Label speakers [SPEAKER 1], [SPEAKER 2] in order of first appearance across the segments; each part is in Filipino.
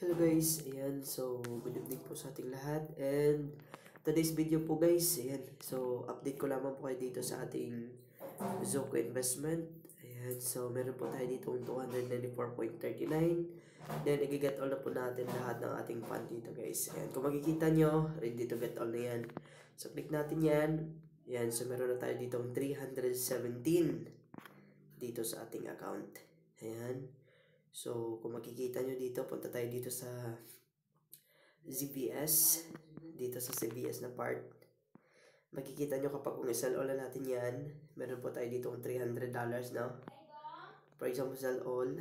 [SPEAKER 1] Hello guys, ayan, so good evening po sa ating lahat and today's video po guys, ayan, so update ko lamang po kayo dito sa ating Zoco investment. Ayan, so meron po tayo dito 294.39, then i-get all na po natin lahat ng ating fund dito guys. Ayan, kung makikita nyo, ready to get all na yan. So click natin yan, ayan, so meron na tayo dito 317 dito sa ating account. Ayan. So, kung makikita nyo dito, punta tayo dito sa ZBS. Dito sa CBS na part. Makikita nyo kapag kung sell all na natin yan, meron po tayo dito $300, no? For example, sell all.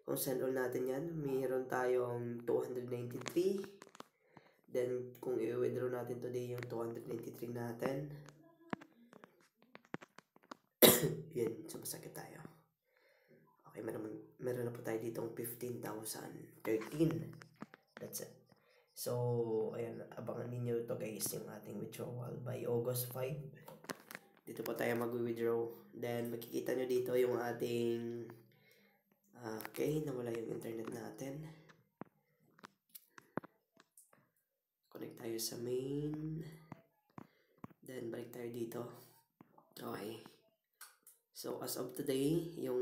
[SPEAKER 1] Kung sell all natin yan, mayroon tayong 293. Then, kung i-withdraw natin today yung 293 natin, yun, sumasakit tayo. Okay, meron na po tayo dito 15,013. That's it. So, ayan, abangan ninyo ito guys, yung ating withdrawal by August 5. Dito po tayo mag-withdraw. Then, makikita nyo dito yung ating okay, nawala yung internet natin. Connect tayo sa main. Then, balik tayo dito. Okay. So, as of today, yung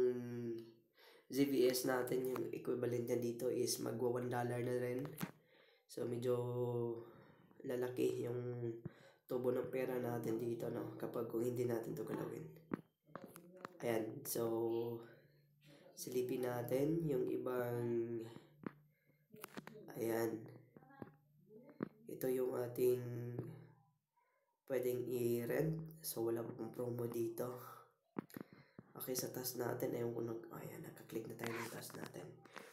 [SPEAKER 1] ZBS natin, yung equivalent niya dito is magwa $1 na rin. So, medyo lalaki yung tubo ng pera natin dito, no? Kapag kung hindi natin to galawin. Ayan. So, silipin natin yung ibang ayan. Ito yung ating pwedeng i-rent. So, wala pong promo dito. Okay, sa task natin, ayun kung ayan, nakaklik na tayo ng task natin.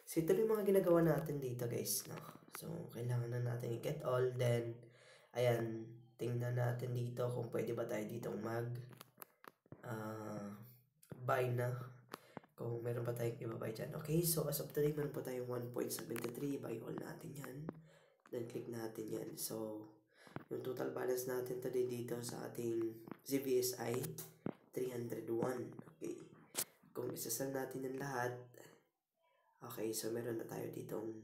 [SPEAKER 1] So, ito yung mga ginagawa natin dito, guys, no? So, kailangan na natin i-get all. Then, ayan, tingnan natin dito kung pwede ba tayo dito buy na. Kung meron pa tayong i-buy dyan. Okay, so as of today, meron pa tayong 1.73. Buy all natin yan. Then, click natin yan. So, yung total balance natin today dito sa ating ZBSI, 301. Okay. Kung isasal natin yung lahat, okay, so meron na tayo ditong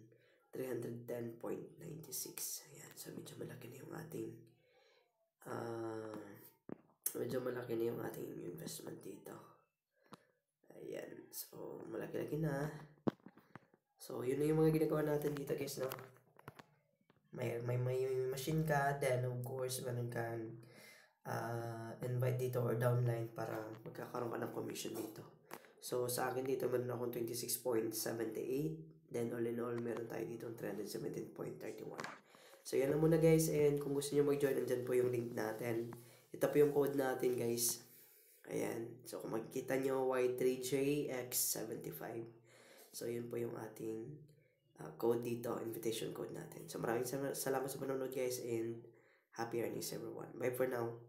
[SPEAKER 1] 310.96. Ayan, so medyo malaki na yung ating investment dito. Ayan, so malaki-laki na. So, yun na yung mga ginagawa natin dito guys, no? May machine ka, then of course, meron kang invite dito or downline para magkakaroon ka ng commission dito. So, sa akin dito, meron akong 26.78. Then, all in all, meron tayo dito 317.31. So, yan lang muna guys. And kung gusto nyo mag-join, nandyan po yung link natin. Ito po yung code natin guys. Ayan. So, kung makikita nyo, Y3JX75. So, yun po yung ating code dito, invitation code natin. So, maraming salamat sa panonood guys and happy earnings everyone. Bye for now.